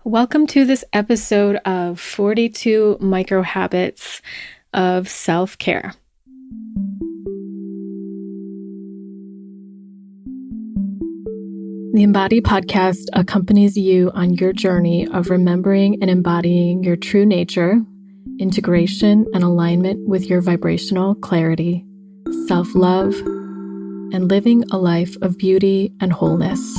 Welcome to this episode of 42 Microhabits of Self-Care. The Embody podcast accompanies you on your journey of remembering and embodying your true nature, integration and alignment with your vibrational clarity, self-love, and living a life of beauty and wholeness.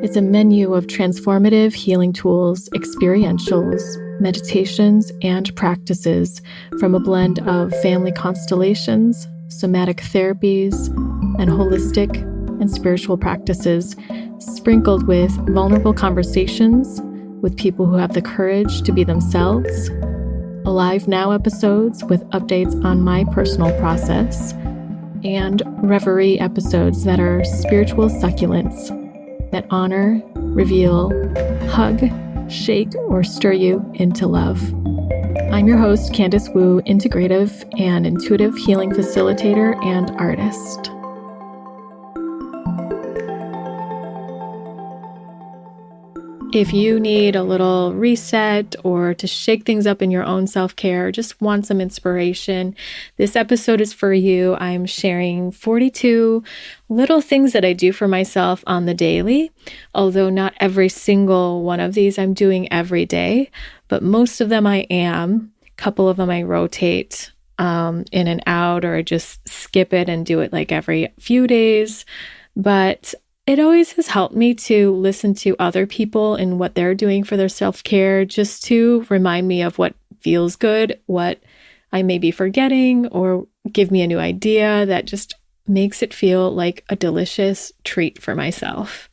It's a menu of transformative healing tools, experientials, meditations, and practices from a blend of family constellations, somatic therapies, and holistic and spiritual practices, sprinkled with vulnerable conversations with people who have the courage to be themselves, Alive Now episodes with updates on my personal process, and reverie episodes that are spiritual succulents that honor, reveal, hug, shake, or stir you into love. I'm your host, Candice Wu, integrative and intuitive healing facilitator and artist. If you need a little reset or to shake things up in your own self-care, just want some inspiration, this episode is for you. I'm sharing 42 little things that I do for myself on the daily, although not every single one of these I'm doing every day, but most of them I am. A couple of them I rotate in and out, or I just skip it and do it like every few days. But it always has helped me to listen to other people and what they're doing for their self-care, just to remind me of what feels good, what I may be forgetting, or give me a new idea that just makes it feel like a delicious treat for myself.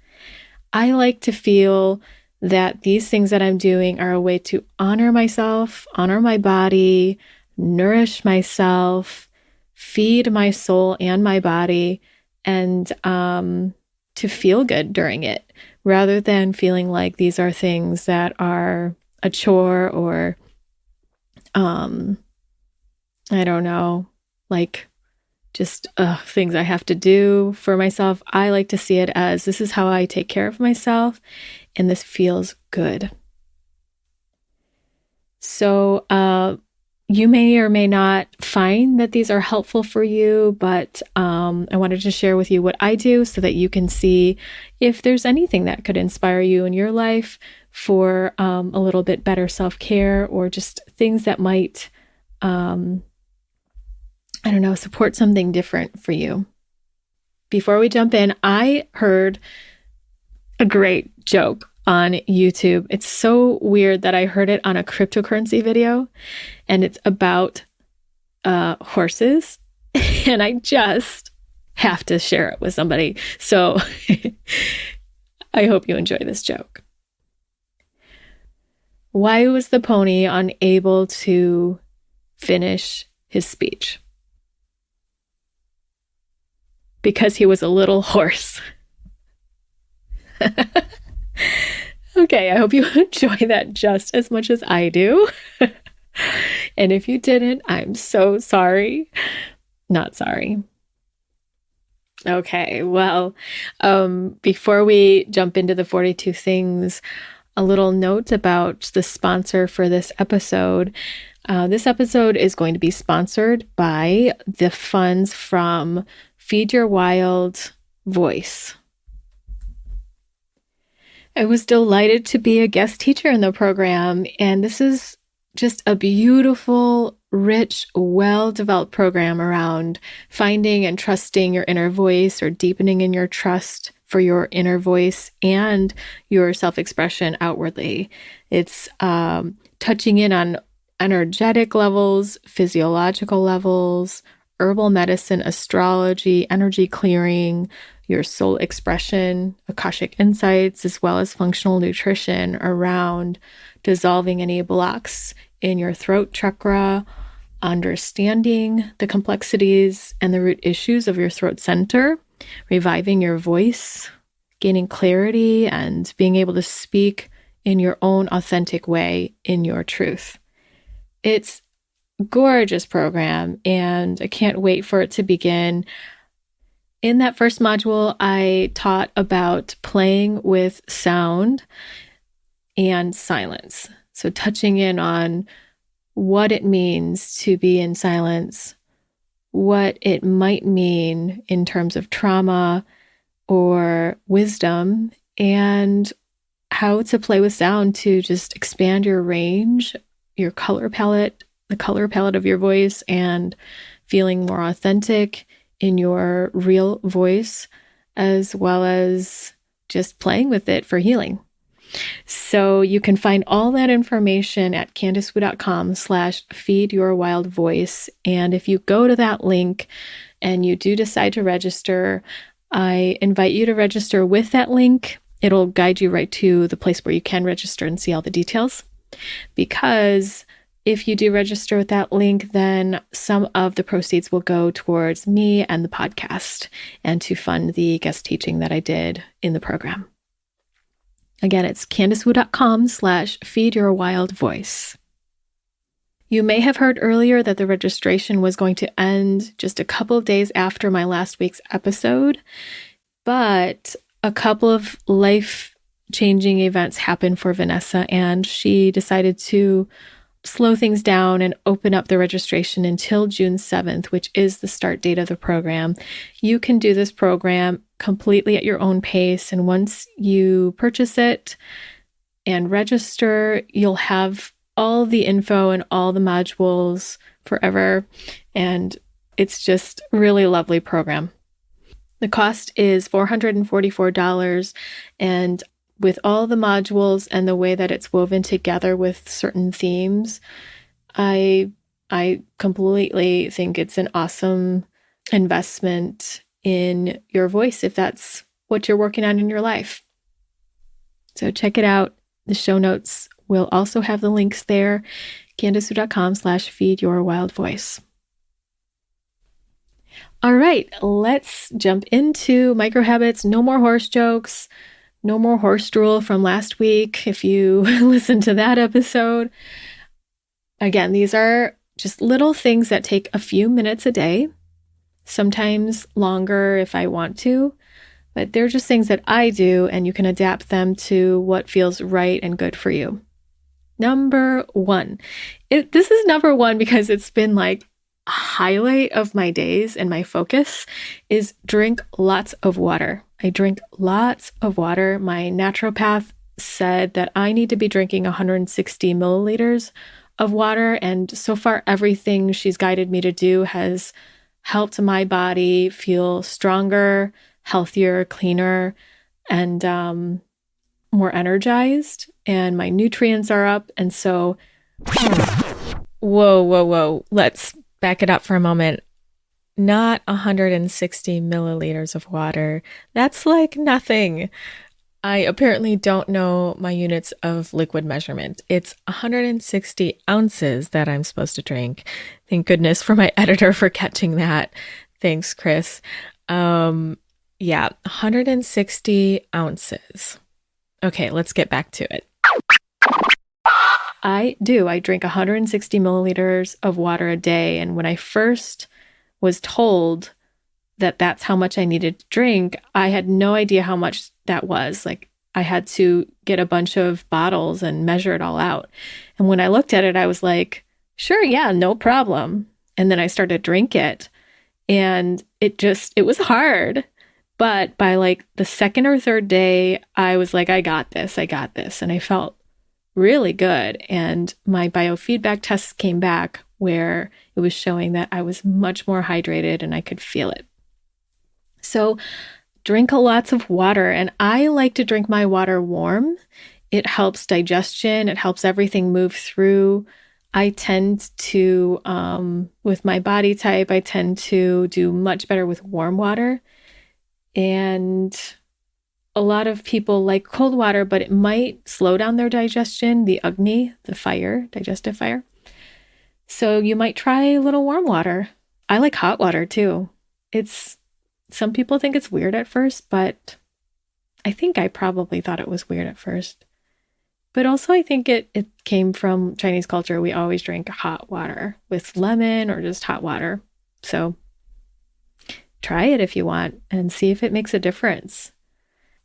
I like to feel that these things that I'm doing are a way to honor myself, honor my body, nourish myself, feed my soul and my body, and to feel good during it, rather than feeling like these are things that are a chore or, I don't know, like just things I have to do for myself. I like to see it as this is how I take care of myself, and this feels good. So, you may or may not find that these are helpful for you, but I wanted to share with you what I do so that you can see if there's anything that could inspire you in your life for a little bit better self-care, or just things that might, support something different for you. Before we jump in, I heard a great joke on YouTube. It's so weird that I heard it on a cryptocurrency video, and it's about horses, and I just have to share it with somebody. So I hope you enjoy this joke. Why was the pony unable to finish his speech? Because he was a little hoarse. Okay, I hope you enjoy that just as much as I do. And if you didn't, I'm so sorry. Not sorry. Okay, well, before we jump into the 42 things, a little note about the sponsor for this episode. This episode is going to be sponsored by the funds from Feed Your Wild Voice. I was delighted to be a guest teacher in the program, and this is just a beautiful, rich, well-developed program around finding and trusting your inner voice, or deepening in your trust for your inner voice and your self-expression outwardly. It's touching in on energetic levels, physiological levels, herbal medicine, astrology, energy clearing, your soul expression, akashic insights, as well as functional nutrition around dissolving any blocks in your throat chakra, understanding the complexities and the root issues of your throat center, reviving your voice, gaining clarity, and being able to speak in your own authentic way in your truth. It's a gorgeous program, and I can't wait for it to begin. In that first module, I taught about playing with sound and silence. So touching in on what it means to be in silence, what it might mean in terms of trauma or wisdom, and how to play with sound to just expand your range, your color palette, the color palette of your voice, and feeling more authentic in your real voice, as well as just playing with it for healing. So you can find all that information at candicewu.com/feedyourwildvoice. And if you go to that link and you do decide to register, I invite you to register with that link. It'll guide you right to the place where you can register and see all the details. Because if you do register with that link, then some of the proceeds will go towards me and the podcast and to fund the guest teaching that I did in the program. Again, it's candicewu.com/feedyourwildvoice. You may have heard earlier that the registration was going to end just a couple of days after my last week's episode, but a couple of life-changing events happened for Venessa, and she decided to slow things down and open up the registration until June 7th, which is the start date of the program. You can do this program completely at your own pace, and once you purchase it and register, you'll have all the info and all the modules forever, and it's just a really lovely program. The cost is $444, and with all the modules and the way that it's woven together with certain themes, I completely think it's an awesome investment in your voice if that's what you're working on in your life. So check it out. The show notes will also have the links there, candicewu.com/feedyourwildvoice. All right, let's jump into microhabits. No more horse jokes. No more horse drool from last week, if you listened to that episode. Again, these are just little things that take a few minutes a day, sometimes longer if I want to, but they're just things that I do, and you can adapt them to what feels right and good for you. Number one. This is number one because it's been like a highlight of my days, and my focus is drink lots of water. I drink lots of water. My naturopath said that I need to be drinking 160 milliliters of water, and so far everything she's guided me to do has helped my body feel stronger, healthier, cleaner, and more energized, and my nutrients are up. And so, whoa. Let's back it up for a moment. Not 160 milliliters of water. That's like nothing. I apparently don't know my units of liquid measurement. It's 160 ounces that I'm supposed to drink. Thank goodness for my editor for catching that. Thanks, Chris. 160 ounces. Okay, let's get back to it. I drink 160 milliliters of water a day. And when I first was told that that's how much I needed to drink, I had no idea how much that was. Like, I had to get a bunch of bottles and measure it all out. And when I looked at it, I was like, sure, yeah, no problem. And then I started to drink it, and it was hard. But by like the second or third day, I was like, I got this. And I felt really good. And my biofeedback tests came back where it was showing that I was much more hydrated and I could feel it. So drink lots of water. And I like to drink my water warm. It helps digestion. It helps everything move through. I tend to, with my body type, I tend to do much better with warm water. And a lot of people like cold water, but it might slow down their digestion, the Agni, the fire, digestive fire. So you might try a little warm water. I like hot water too. Some people think it's weird at first, but I think I probably thought it was weird at first. But also I think it came from Chinese culture. We always drink hot water with lemon or just hot water. So try it if you want and see if it makes a difference.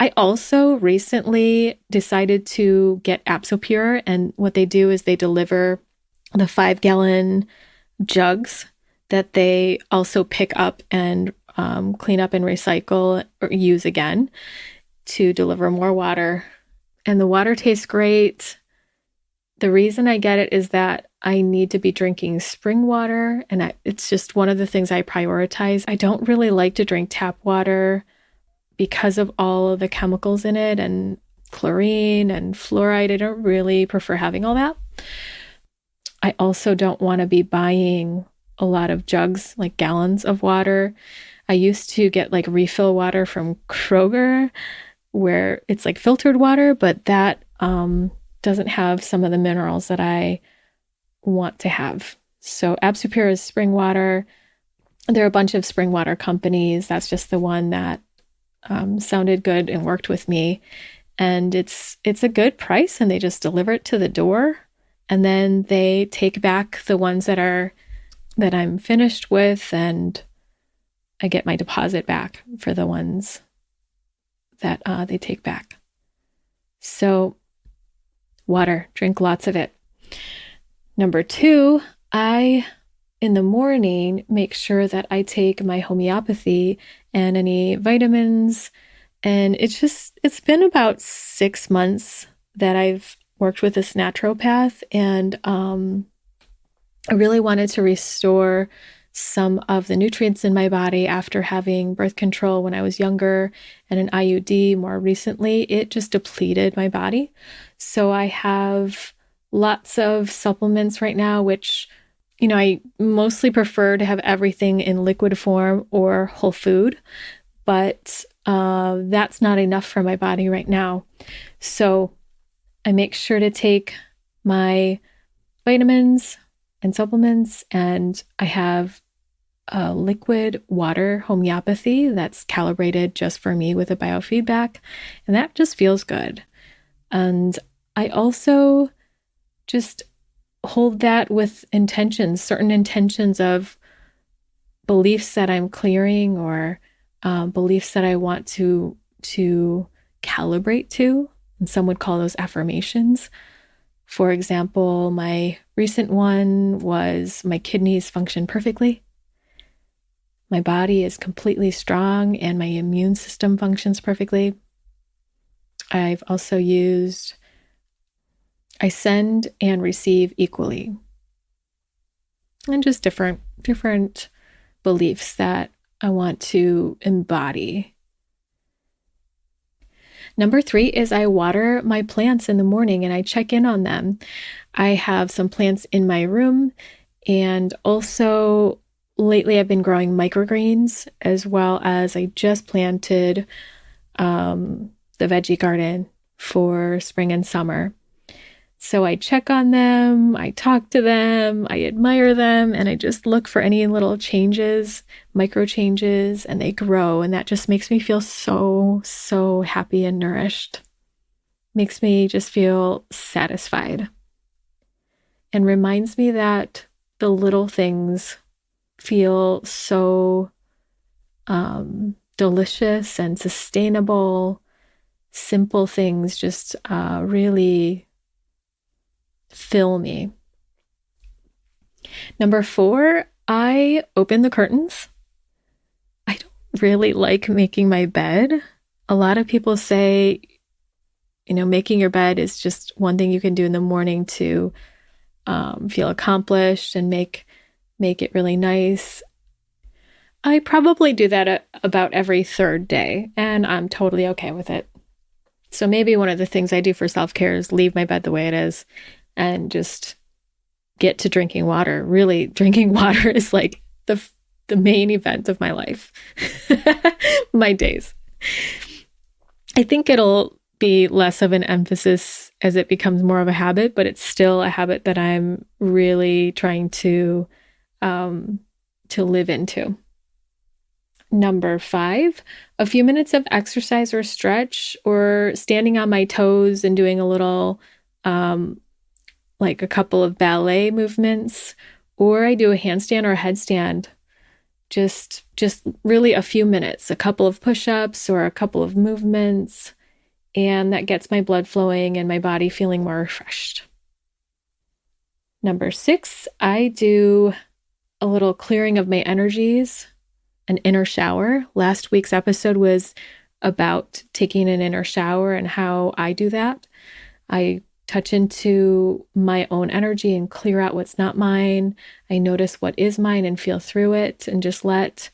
I also recently decided to get Apsopure, and what they do is they deliver the 5-gallon jugs that they also pick up and clean up and recycle or use again to deliver more water. And the water tastes great. The reason I get it is that I need to be drinking spring water, and it's just one of the things I prioritize. I don't really like to drink tap water because of all of the chemicals in it and chlorine and fluoride. I don't really prefer having all that. I also don't want to be buying a lot of jugs, like gallons of water. I used to get like refill water from Kroger where it's like filtered water, but that doesn't have some of the minerals that I want to have. So Apsopure is spring water. There are a bunch of spring water companies. That's just the one that sounded good and worked with me. And it's a good price, and they just deliver it to the door. And then they take back the ones that I'm finished with, and I get my deposit back for the ones that they take back. So water, drink lots of it. Number 2, in the morning, make sure that I take my homeopathy and any vitamins. And it's been about 6 months that I've worked with this naturopath, and I really wanted to restore some of the nutrients in my body after having birth control when I was younger and an IUD more recently. It just depleted my body. So I have lots of supplements right now, which, I mostly prefer to have everything in liquid form or whole food, but that's not enough for my body right now. So I make sure to take my vitamins and supplements, and I have a liquid water homeopathy that's calibrated just for me with a biofeedback, and that just feels good. And I also just hold that with intentions, certain intentions of beliefs that I'm clearing, or beliefs that I want to calibrate to, and some would call those affirmations. For example, my recent one was my kidneys function perfectly. My body is completely strong and my immune system functions perfectly. I've also used I send and receive equally. And just different beliefs that I want to embody. Number 3 is I water my plants in the morning and I check in on them. I have some plants in my room, and also lately I've been growing microgreens, as well as I just planted the veggie garden for spring and summer. So I check on them, I talk to them, I admire them, and I just look for any little changes, micro changes, and they grow. And that just makes me feel so, so happy and nourished. Makes me just feel satisfied. And reminds me that the little things feel so delicious and sustainable. Simple things just really fill me. Number 4, I open the curtains. I don't really like making my bed. A lot of people say, making your bed is just one thing you can do in the morning to feel accomplished and make it really nice. I probably do that about every 3rd day, and I'm totally okay with it. So maybe one of the things I do for self-care is leave my bed the way it is and just get to drinking water. Really, drinking water is like the main event of my life, my days. I think it'll be less of an emphasis as it becomes more of a habit, but it's still a habit that I'm really trying to live into. Number 5, a few minutes of exercise or stretch, or standing on my toes and doing a little, like a couple of ballet movements, or I do a handstand or a headstand. just really a few minutes, a couple of push-ups or a couple of movements, and that gets my blood flowing and my body feeling more refreshed. Number 6, I do a little clearing of my energies, an inner shower. Last week's episode was about taking an inner shower and how I do that. I touch into my own energy and clear out what's not mine. I notice what is mine and feel through it and just let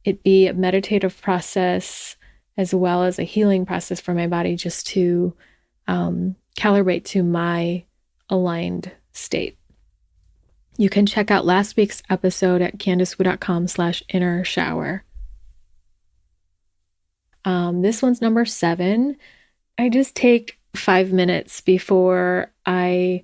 it be a meditative process as well as a healing process for my body, just to calibrate to my aligned state. You can check out last week's episode at candicewu.com/inner shower. This one's number 7. I just take 5 minutes before I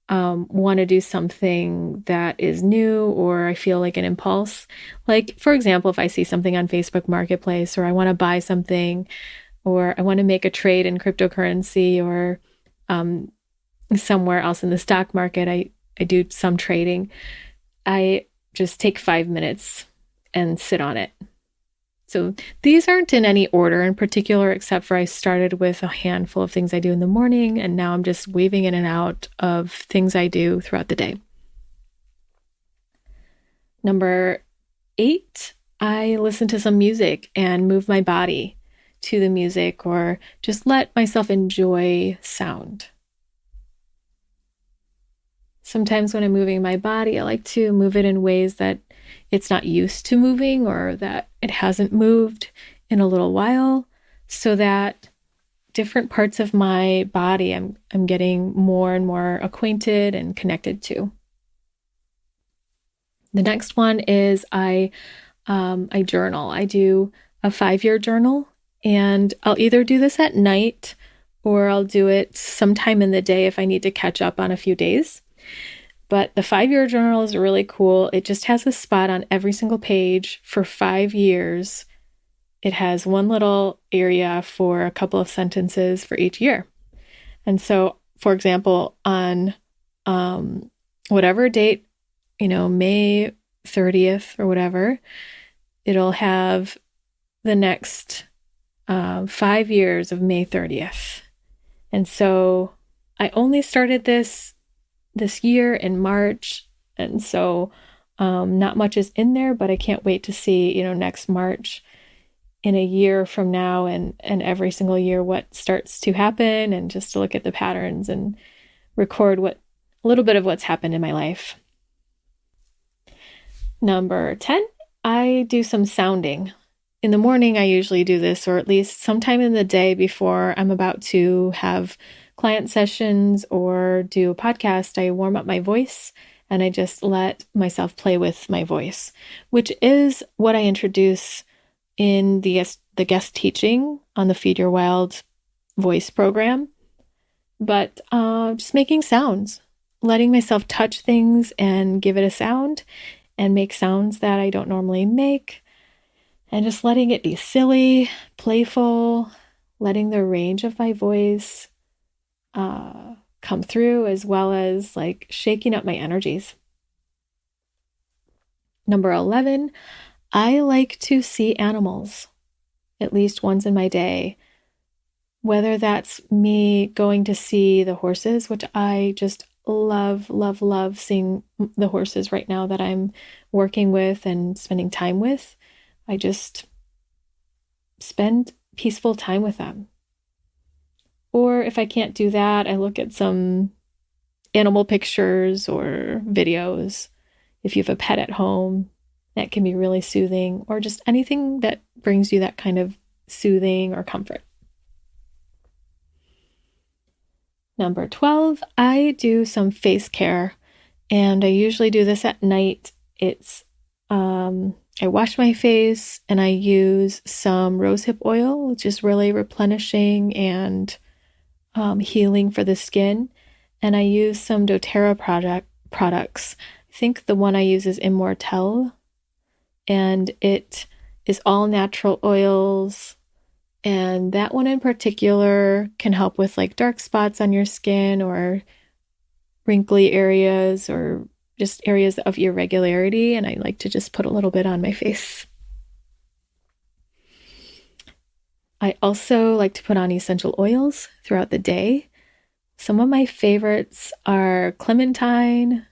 want to do something that is new or I feel like an impulse. Like, for example, if I see something on Facebook Marketplace, or I want to buy something, or I want to make a trade in cryptocurrency, or somewhere else in the stock market, I do some trading. I just take 5 minutes and sit on it. So these aren't in any order in particular, except for I started with a handful of things I do in the morning, and now I'm just weaving in and out of things I do throughout the day. Number 8, I listen to some music and move my body to the music, or just let myself enjoy sound. Sometimes when I'm moving my body, I like to move it in ways that it's not used to moving, or that it hasn't moved in a little while, so that different parts of my body I'm getting more and more acquainted and connected to. The next one is I journal. I do a 5-year journal, and I'll either do this at night or I'll do it sometime in the day if I need to catch up on a few days. But the 5-year journal is really cool. It just has a spot on every single page for 5 years. It has one little area for a couple of sentences for each year. And so, for example, on whatever date, May 30th or whatever, it'll have the next 5 years of May 30th. And so I only started this year in March, and so not much is in there, but I can't wait to see, next March in a year from now and every single year what starts to happen, and just to look at the patterns and record a little bit of what's happened in my life. Number 10, I do some sounding. In the morning, I usually do this, or at least sometime in the day before I'm about to have client sessions or do a podcast. I warm up my voice and I just let myself play with my voice, which is what I introduce in the guest teaching on the Feed Your Wild voice program. But just making sounds, letting myself touch things and give it a sound, and make sounds that I don't normally make, and just letting it be silly, playful, letting the range of my voice come through, as well as like shaking up my energies. Number 11, I like to see animals at least once in my day, whether that's me going to see the horses, which I just love seeing the horses right now that I'm working with and spending time with. I just spend peaceful time with them. Or if I can't do that, I look at some animal pictures or videos. If you have a pet at home, that can be really soothing, or just anything that brings you that kind of soothing or comfort. Number 12, I do some face care, and I usually do this at night. It's I wash my face and I use some rosehip oil, which is really replenishing and healing for the skin. And I use some doTERRA products. I think the one I use is Immortelle, and it is all natural oils. And that one in particular can help with like dark spots on your skin or wrinkly areas or just areas of irregularity, and I like to just put a little bit on my face. I also like to put on essential oils throughout the day. Some of my favorites are clementine,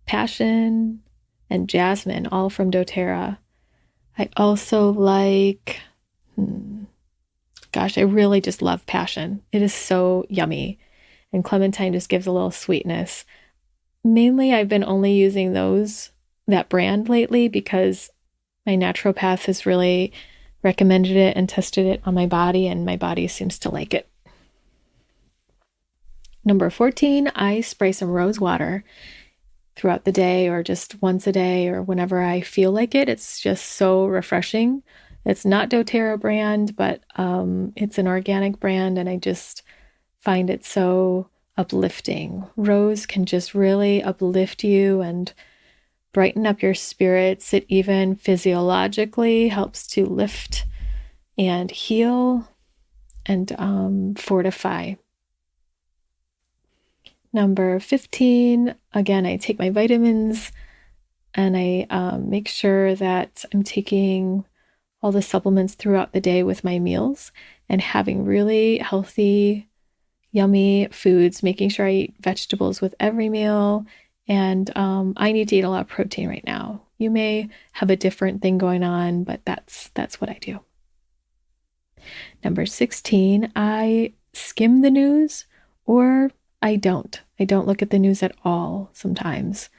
passion, and jasmine, all from doTERRA. I also like, I really just love passion. It is so yummy. And clementine just gives a little sweetness. Mainly, I've been only using that brand lately because my naturopath has really recommended it and tested it on my body, and my body seems to like it. Number 14, I spray some rose water throughout the day or just once a day or whenever I feel like it. It's just so refreshing. It's not doTERRA brand, but it's an organic brand, and I just find it so uplifting. Rose can just really uplift you and brighten up your spirits. It even physiologically helps to lift and heal and fortify. Number 15, again, I take my vitamins and I make sure that I'm taking all the supplements throughout the day with my meals and having really healthy, yummy foods, making sure I eat vegetables with every meal. And I need to eat a lot of protein right now. You may have a different thing going on, but that's what I do. Number 16, I skim the news, or I don't. I don't look at the news at all sometimes.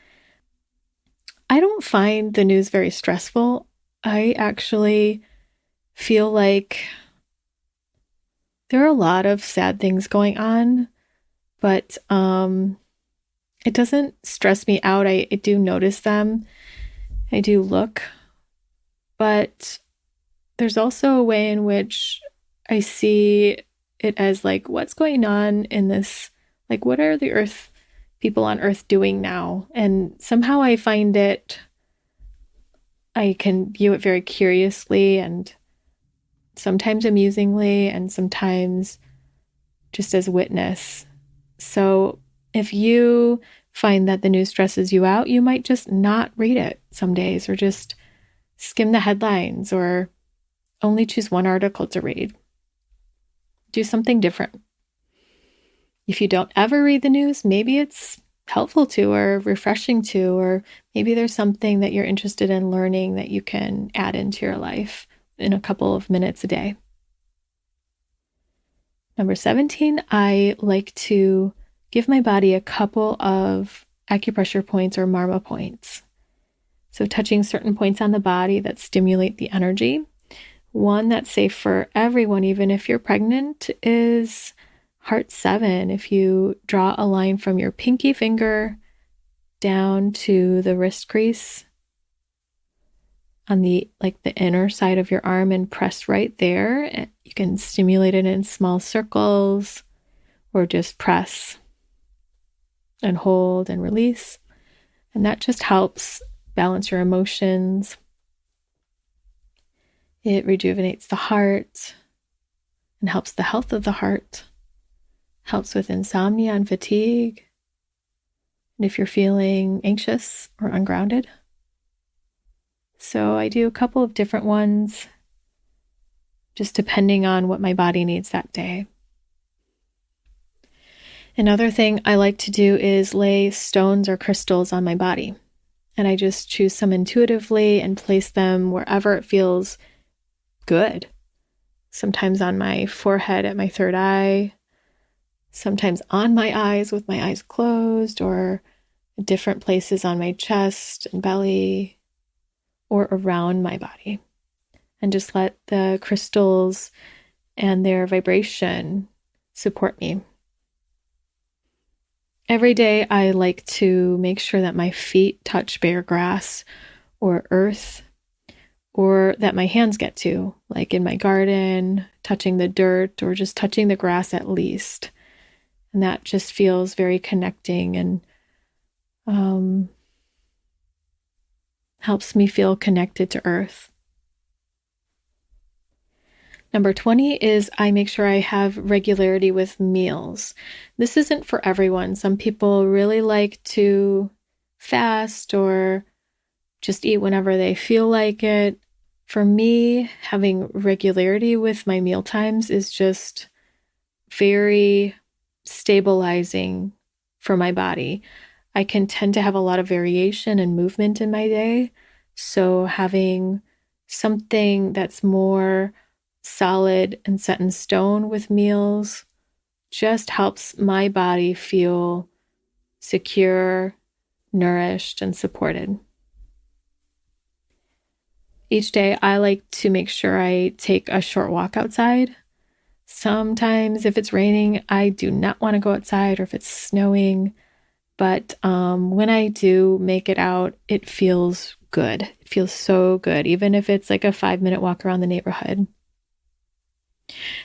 I don't find the news very stressful. I actually feel like there are a lot of sad things going on, but it doesn't stress me out. I do notice them. I do look. But there's also a way in which I see it as like, what's going on in this? Like, what are the people on Earth doing now? And somehow I find I can view it very curiously and sometimes amusingly and sometimes just as witness. So if you find that the news stresses you out, you might just not read it some days, or just skim the headlines, or only choose one article to read. Do something different. If you don't ever read the news, maybe it's helpful to or refreshing to, or maybe there's something that you're interested in learning that you can add into your life in a couple of minutes a day. Number 17, I like to give my body a couple of acupressure points or marma points. So touching certain points on the body that stimulate the energy. One that's safe for everyone, even if you're pregnant, is Heart 7. If you draw a line from your pinky finger down to the wrist crease on the inner side of your arm and press right there, you can stimulate it in small circles or just press and hold and release. And that just helps balance your emotions. It rejuvenates the heart and helps the health of the heart. Helps with insomnia and fatigue. And if you're feeling anxious or ungrounded. So I do a couple of different ones, just depending on what my body needs that day. Another thing I like to do is lay stones or crystals on my body. And I just choose some intuitively and place them wherever it feels good. Sometimes on my forehead at my third eye, sometimes on my eyes with my eyes closed, or different places on my chest and belly, or around my body. And just let the crystals and their vibration support me. Every day I like to make sure that my feet touch bare grass or earth, or that my hands get to, like in my garden, touching the dirt or just touching the grass at least. And that just feels very connecting and helps me feel connected to earth. Number 20 is I make sure I have regularity with meals. This isn't for everyone. Some people really like to fast or just eat whenever they feel like it. For me, having regularity with my meal times is just very stabilizing for my body. I can tend to have a lot of variation and movement in my day. So having something that's more solid and set in stone with meals just helps my body feel secure, nourished, and supported. Each day, I like to make sure I take a short walk outside. Sometimes if it's raining, I do not want to go outside, or if it's snowing. But when I do make it out, it feels good. It feels so good, even if it's like a 5-minute walk around the neighborhood.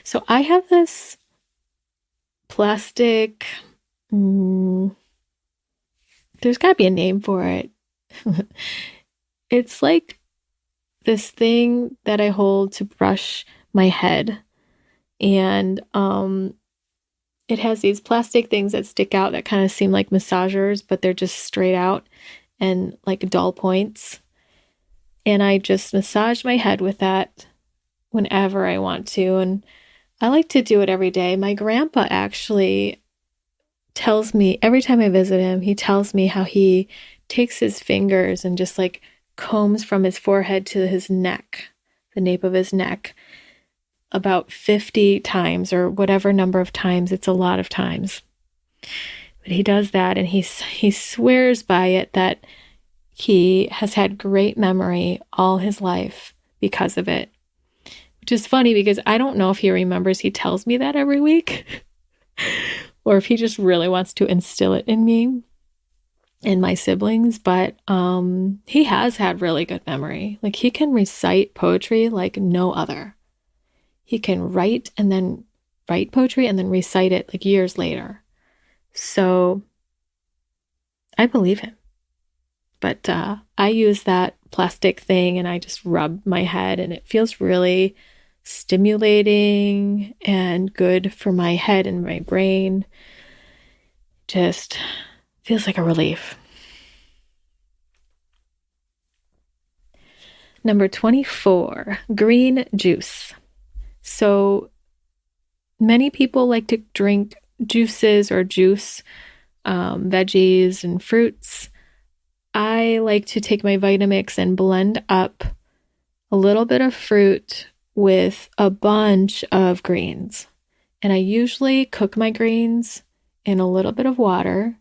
So I have this plastic, there's got to be a name for it. It's like this thing that I hold to brush my head. And it has these plastic things that stick out that kind of seem like massagers, but they're just straight out and like dull points. And I just massage my head with that whenever I want to. And I like to do it every day. My grandpa actually tells me, every time I visit him, he tells me how he takes his fingers and just like combs from his forehead to his neck, the nape of his neck, about 50 times or whatever number of times. It's a lot of times. But he does that, and he swears by it that he has had great memory all his life because of it. Which is funny because I don't know if he remembers he tells me that every week or if he just really wants to instill it in me and my siblings, but he has had really good memory. Like, he can recite poetry like no other. He can write poetry and then recite it like years later. So I believe him. But I use that plastic thing and I just rub my head, and it feels really stimulating and good for my head and my brain. Just feels like a relief. Number 24, green juice. So many people like to drink juices or juice, veggies and fruits. I like to take my Vitamix and blend up a little bit of fruit with a bunch of greens. And I usually cook my greens in a little bit of water.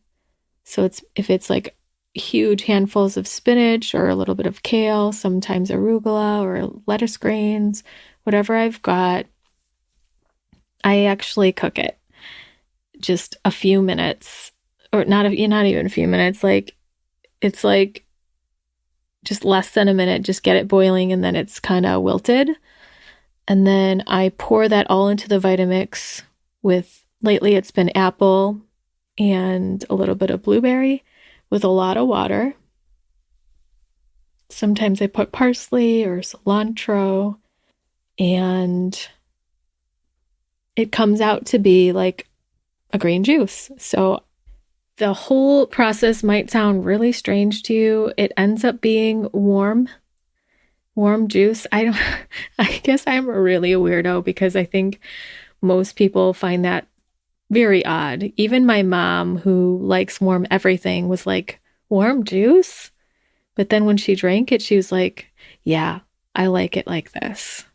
So if it's like huge handfuls of spinach or a little bit of kale, sometimes arugula or lettuce greens, whatever I've got, I actually cook it just a few minutes, or not even a few minutes. Like, it's like just less than a minute, just get it boiling, and then it's kind of wilted. And then I pour that all into the Vitamix with, lately it's been apple and a little bit of blueberry with a lot of water. Sometimes I put parsley or cilantro, and it comes out to be like a green juice. So the whole process might sound really strange to you. It ends up being warm juice. I guess I'm really a weirdo because I think most people find that very odd. Even my mom, who likes warm everything, was like, warm juice? But then when she drank it, she was like, yeah, I like it like this.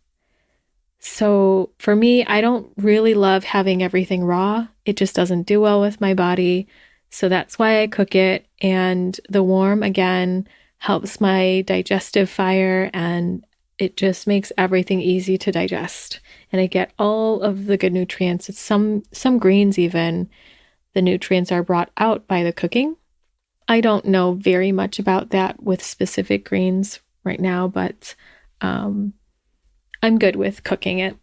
So for me, I don't really love having everything raw. It just doesn't do well with my body. So that's why I cook it. And the warm, again, helps my digestive fire, and it just makes everything easy to digest. And I get all of the good nutrients. It's some greens even, the nutrients are brought out by the cooking. I don't know very much about that with specific greens right now, but I'm good with cooking it.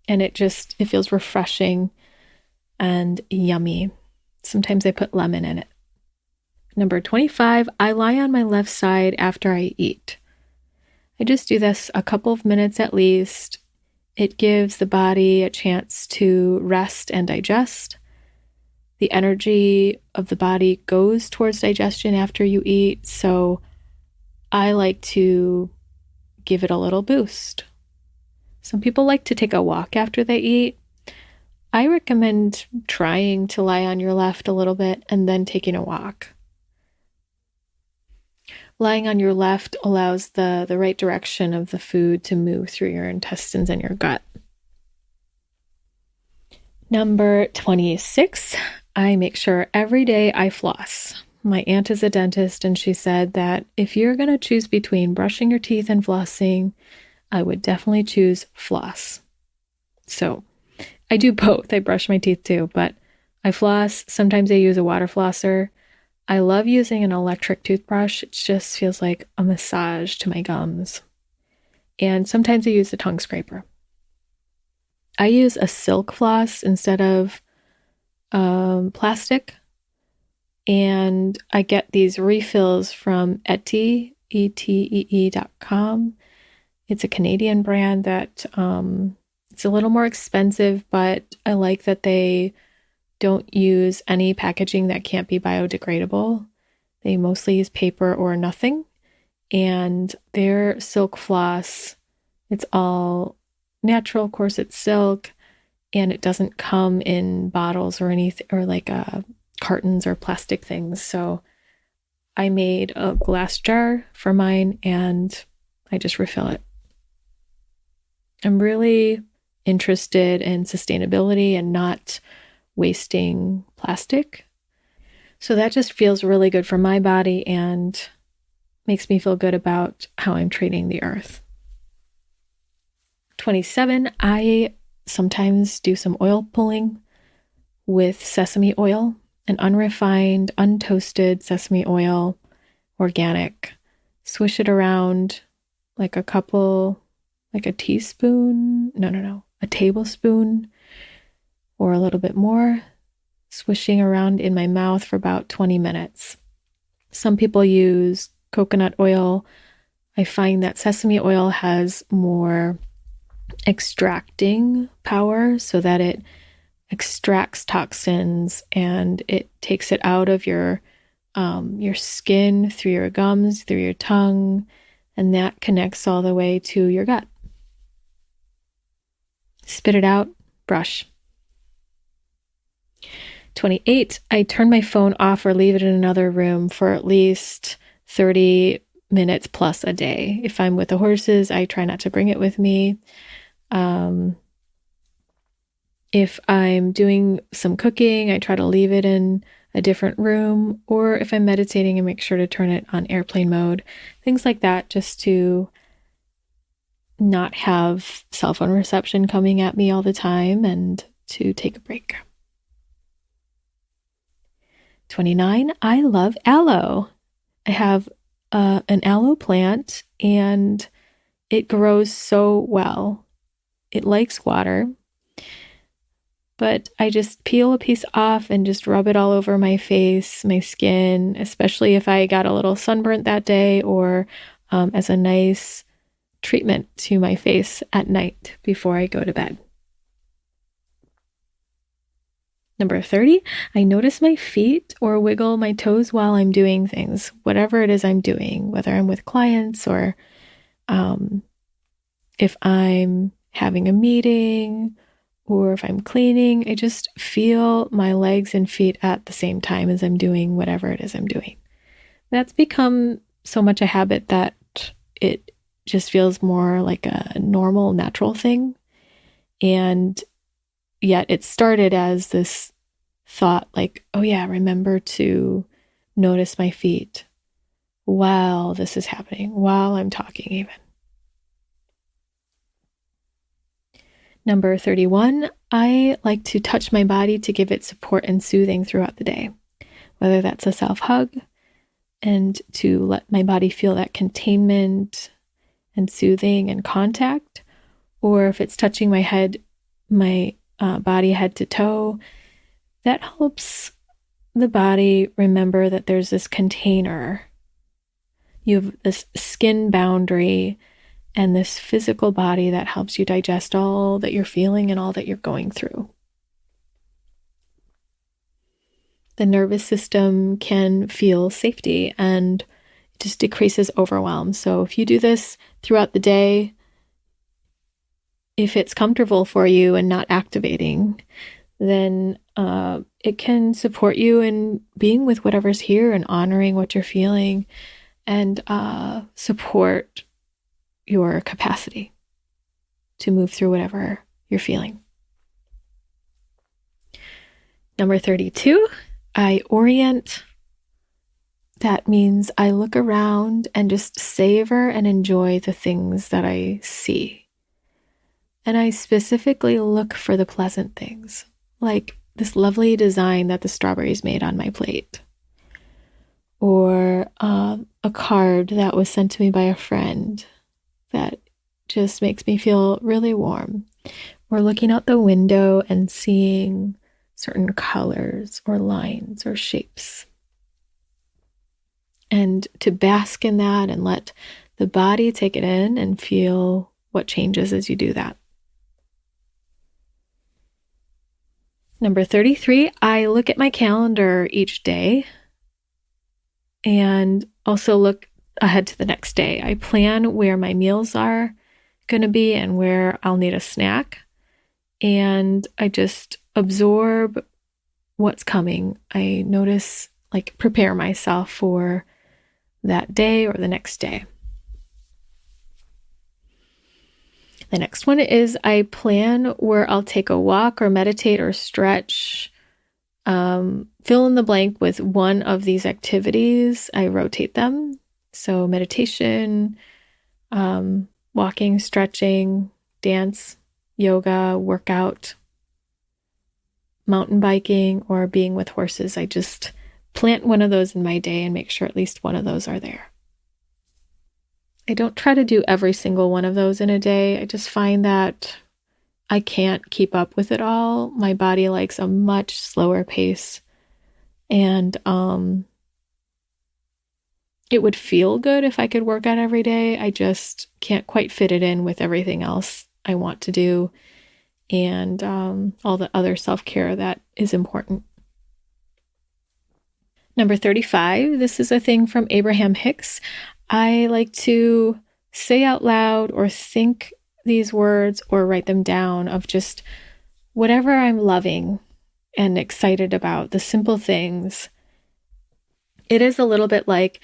And it feels refreshing and yummy. Sometimes I put lemon in it. Number 25, I lie on my left side after I eat. I just do this a couple of minutes at least. It gives the body a chance to rest and digest. the energy of the body goes towards digestion after you eat. So I like to give it a little boost. Some people like to take a walk after they eat. I recommend trying to lie on your left a little bit and then taking a walk. Lying on your left allows the right direction of the food to move through your intestines and your gut. Number 26, I make sure every day I floss. My aunt is a dentist, and she said that if you're going to choose between brushing your teeth and flossing, I would definitely choose floss. So I do both. I brush my teeth too, but I floss. Sometimes I use a water flosser. I love using an electric toothbrush. It just feels like a massage to my gums. And sometimes I use a tongue scraper. I use a silk floss instead of plastic. And I get these refills from Etee, ETEE.com. It's a Canadian brand that it's a little more expensive, but I like that they don't use any packaging that can't be biodegradable. They mostly use paper or nothing. And their silk floss, it's all natural. Of course, it's silk, and it doesn't come in bottles or anything, or like cartons or plastic things. So I made a glass jar for mine, and I just refill it. I'm really interested in sustainability and not wasting plastic. So that just feels really good for my body and makes me feel good about how I'm treating the earth. 27, I sometimes do some oil pulling with sesame oil, an unrefined, untoasted sesame oil, organic. Swish it around like a tablespoon or a little bit more, swishing around in my mouth for about 20 minutes. Some people use coconut oil. I find that sesame oil has more extracting power so that it extracts toxins and it takes it out of your skin, through your gums, through your tongue, and that connects all the way to your gut. Spit it out, brush. 28, I turn my phone off or leave it in another room for at least 30 minutes plus a day. If I'm with the horses, I try not to bring it with me. If I'm doing some cooking, I try to leave it in a different room, or if I'm meditating, I make sure to turn it on airplane mode, things like that, just to not have cell phone reception coming at me all the time and to take a break. 29, I love aloe. I have an aloe plant and it grows so well. It likes water, but I just peel a piece off and just rub it all over my face, my skin, especially if I got a little sunburnt that day, or as a nice treatment to my face at night before I go to bed. Number 30, I notice my feet or wiggle my toes while I'm doing things, whatever it is I'm doing, whether I'm with clients or if I'm having a meeting or if I'm cleaning. I just feel my legs and feet at the same time as I'm doing whatever it is I'm doing. That's become so much a habit that it just feels more like a normal, natural thing. And yet it started as this thought like, oh yeah, remember to notice my feet while this is happening, while I'm talking even. Number 31, I like to touch my body to give it support and soothing throughout the day, whether that's a self-hug and to let my body feel that containment and soothing and contact, or if it's touching my head, my body head to toe, that helps the body remember that there's this container. You have this skin boundary and this physical body that helps you digest all that you're feeling and all that you're going through. the nervous system can feel safety and it just decreases overwhelm. So if you do this throughout the day, if it's comfortable for you and not activating, then it can support you in being with whatever's here and honoring what you're feeling and support your capacity to move through whatever you're feeling. Number 32, I orient. That means I look around and just savor and enjoy the things that I see. And I specifically look for the pleasant things, like this lovely design that the strawberries made on my plate, or a card that was sent to me by a friend that just makes me feel really warm, or looking out the window and seeing certain colors or lines or shapes. And to bask in that and let the body take it in and feel what changes as you do that. Number 33, I look at my calendar each day and also look ahead to the next day. I plan where my meals are going to be and where I'll need a snack. And I just absorb what's coming. I notice, prepare myself for that day or the next day. The next one is I plan where I'll take a walk or meditate or stretch. Fill in the blank with one of these activities. I rotate them. So meditation, walking, stretching, dance, yoga, workout, mountain biking, or being with horses. I just plant one of those in my day and make sure at least one of those are there. I don't try to do every single one of those in a day. I just find that I can't keep up with it all. My body likes a much slower pace. And it would feel good if I could work out every day. I just can't quite fit it in with everything else I want to do and all the other self-care that is important. Number 35, this is a thing from Abraham Hicks. I like to say out loud or think these words or write them down of just whatever I'm loving and excited about, the simple things. It is a little bit like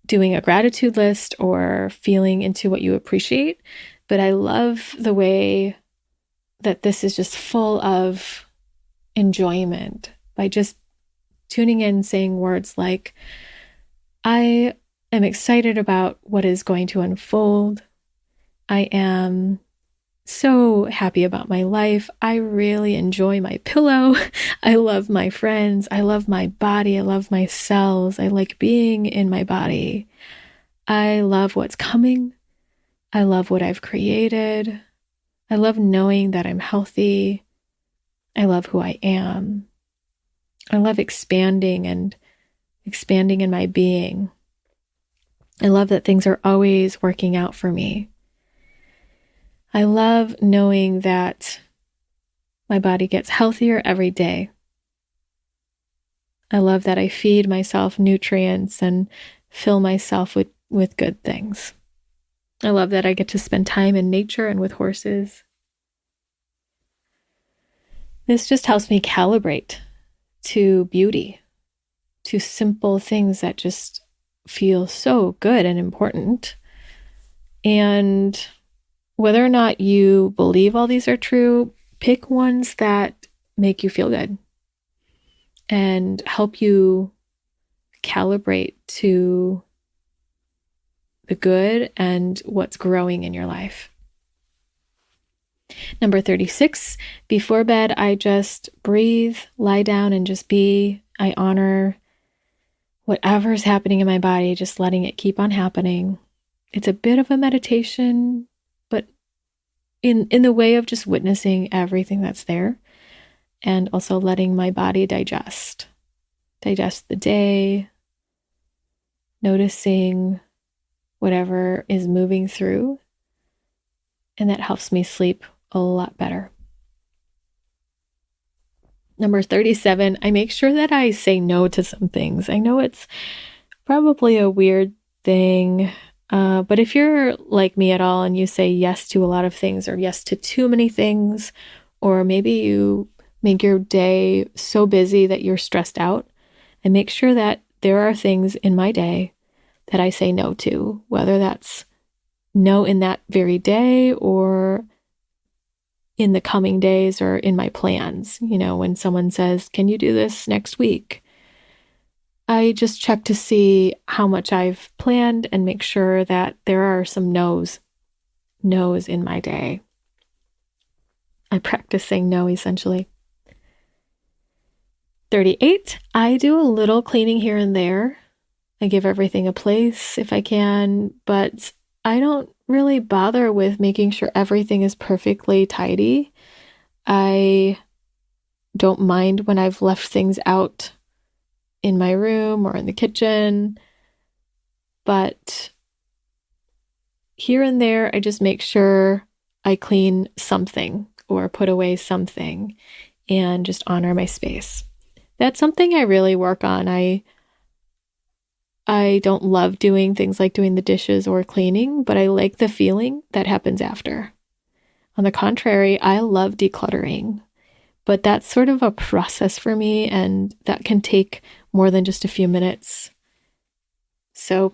doing a gratitude list or feeling into what you appreciate, but I love the way that this is just full of enjoyment by just tuning in, saying words like, I am excited about what is going to unfold. I am so happy about my life. I really enjoy my pillow. I love my friends. I love my body. I love my cells. I like being in my body. I love what's coming. I love what I've created. I love knowing that I'm healthy. I love who I am. I love expanding in my being. I love that things are always working out for me. I love knowing that my body gets healthier every day. I love that I feed myself nutrients and fill myself with good things. I love that I get to spend time in nature and with horses. This just helps me calibrate to beauty, to simple things that just feel so good and important. And whether or not you believe all these are true, pick ones that make you feel good and help you calibrate to the good and what's growing in your life. Number 36, before bed, I just breathe, lie down, and just be. I honor whatever's happening in my body, just letting it keep on happening. It's a bit of a meditation, but in the way of just witnessing everything that's there and also letting my body digest the day, noticing whatever is moving through, and that helps me sleep a lot better. Number 37, I make sure that I say no to some things. I know it's probably a weird thing, but if you're like me at all and you say yes to a lot of things or yes to too many things, or maybe you make your day so busy that you're stressed out, I make sure that there are things in my day that I say no to, whether that's no in that very day or in the coming days or in my plans. You know, when someone says, "Can you do this next week?" I just check to see how much I've planned and make sure that there are some no's in my day. I practice saying no, essentially. 38, I do a little cleaning here and there. I give everything a place if I can, but I don't really bother with making sure everything is perfectly tidy. I don't mind when I've left things out in my room or in the kitchen, but here and there, I just make sure I clean something or put away something and just honor my space. That's something I really work on. I don't love doing things like doing the dishes or cleaning, but I like the feeling that happens after. On the contrary, I love decluttering, but that's sort of a process for me, and that can take more than just a few minutes. So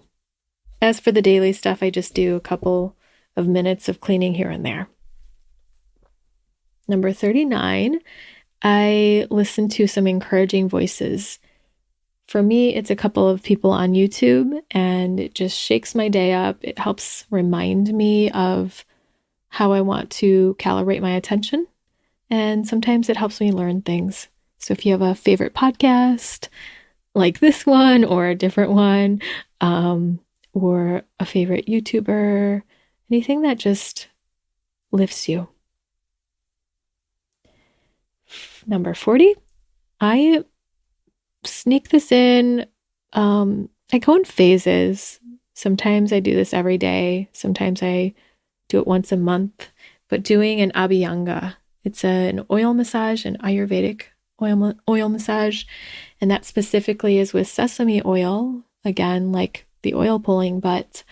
as for the daily stuff, I just do a couple of minutes of cleaning here and there. Number 39, I listen to some encouraging voices. For me, it's a couple of people on YouTube, and it just shakes my day up. It helps remind me of how I want to calibrate my attention. And sometimes it helps me learn things. So if you have a favorite podcast like this one or a different one, or a favorite YouTuber, anything that just lifts you. Number 40, I sneak this in. I go in phases. Sometimes I do this every day. Sometimes I do it once a month. But doing an abhyanga, it's an oil massage, an Ayurvedic oil massage. And that specifically is with sesame oil. Again, like the oil pulling, but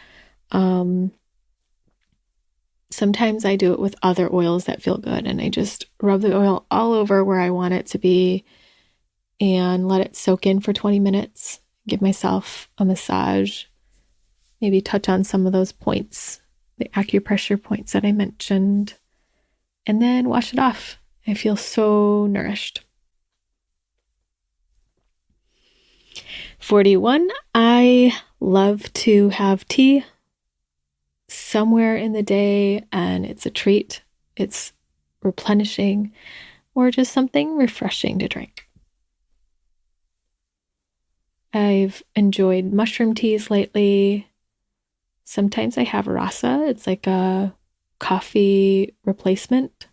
sometimes I do it with other oils that feel good. And I just rub the oil all over where I want it to be and let it soak in for 20 minutes. Give myself a massage. Maybe touch on some of those points, the acupressure points that I mentioned, and then wash it off. I feel so nourished. 41, I love to have tea somewhere in the day, and it's a treat. It's replenishing or just something refreshing to drink. I've enjoyed mushroom teas lately. Sometimes I have rasa. It's like a coffee replacement.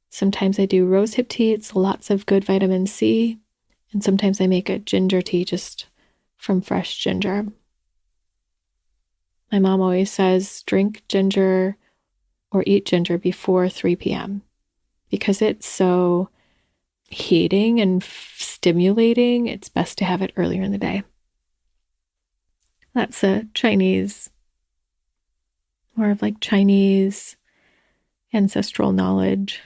Sometimes I do rosehip tea. It's lots of good vitamin C. And sometimes I make a ginger tea just from fresh ginger. My mom always says drink ginger or eat ginger before 3 p.m. because it's so heating and stimulating. It's best to have it earlier in the day. That's a Chinese, more of like Chinese ancestral knowledge.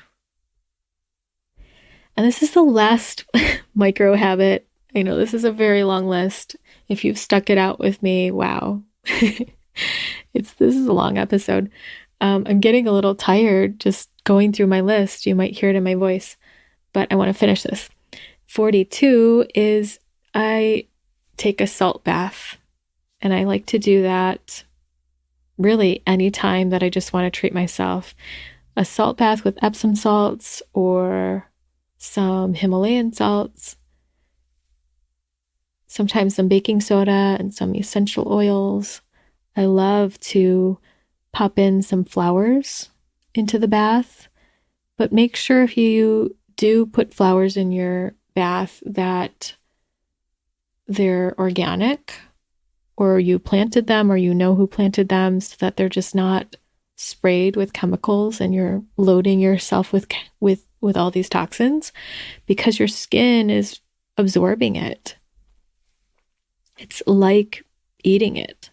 And this is the last micro habit. I know this is a very long list. If you've stuck it out with me, wow. This is a long episode. I'm getting a little tired just going through my list. You might hear it in my voice, but I want to finish this. 42 is I take a salt bath, and I like to do that really anytime that I just want to treat myself. A salt bath with Epsom salts or some Himalayan salts, sometimes some baking soda and some essential oils. I love to pop in some flowers into the bath, but make sure if you do put flowers in your bath that they're organic, or you planted them, or you know who planted them, so that they're just not sprayed with chemicals and you're loading yourself with with all these toxins because your skin is absorbing it. It's like eating it.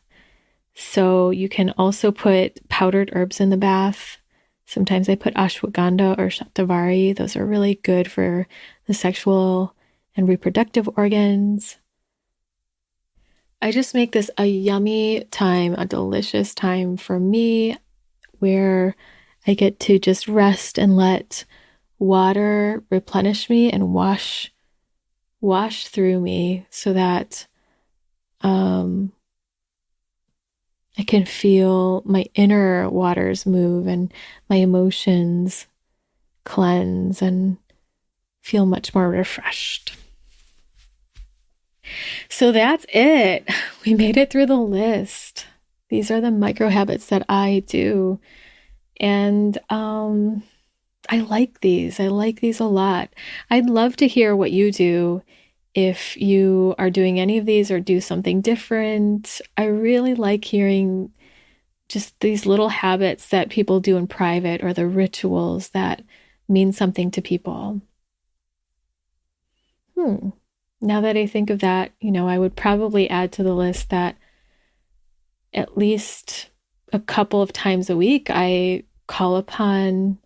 So you can also put powdered herbs in the bath. Sometimes I put ashwagandha or shatavari. Those are really good for the sexual and reproductive organs. I just make this a yummy time, a delicious time for me where I get to just rest and let water replenish me and wash through me so that I can feel my inner waters move and my emotions cleanse and feel much more refreshed. So that's it. We made it through the list. These are the micro habits that I do. And I like these. I like these a lot. I'd love to hear what you do if you are doing any of these or do something different. I really like hearing just these little habits that people do in private or the rituals that mean something to people. Now that I think of that, I would probably add to the list that at least a couple of times a week, I call upon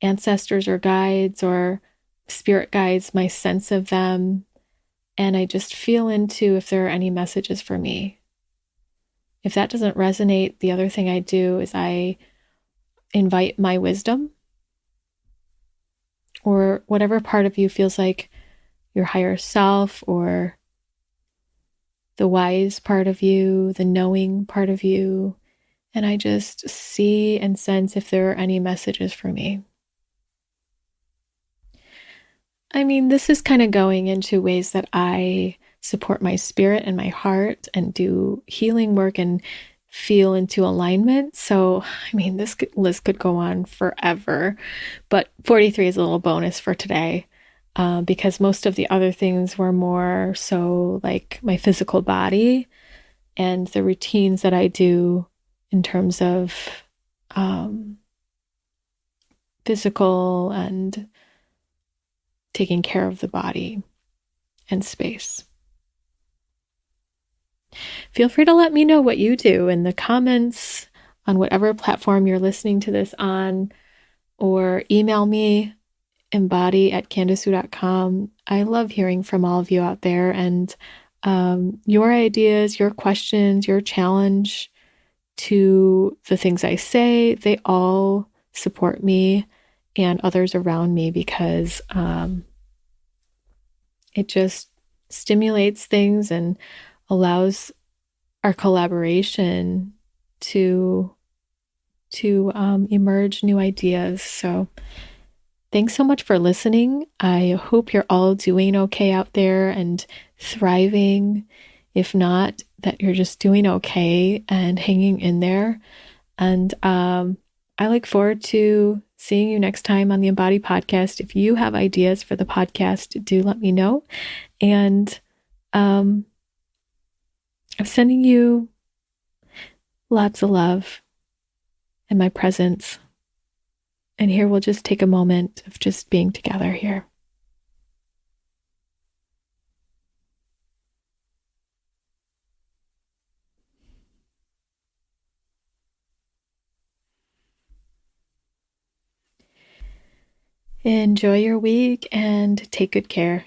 ancestors or guides or spirit guides, my sense of them, and I just feel into if there are any messages for me. If that doesn't resonate, the other thing I do is I invite my wisdom or whatever part of you feels like your higher self or the wise part of you, the knowing part of you, and I just see and sense if there are any messages for me. I mean, this is kind of going into ways that I support my spirit and my heart and do healing work and feel into alignment. So, I mean, this list could go on forever, but 43 is a little bonus for today because most of the other things were more so like my physical body and the routines that I do in terms of physical and taking care of the body and space. Feel free to let me know what you do in the comments on whatever platform you're listening to this on, or email me, embody@candice.com. I love hearing from all of you out there and your ideas, your questions, your challenge to the things I say, they all support me and others around me because it just stimulates things and allows our collaboration to emerge new ideas. So thanks so much for listening. I hope you're all doing okay out there and thriving. If not, that you're just doing okay and hanging in there. And I look forward to seeing you next time on the Embody Podcast. If you have ideas for the podcast, do let me know. And I'm sending you lots of love and my presence. And here we'll just take a moment of just being together here. Enjoy your week and take good care.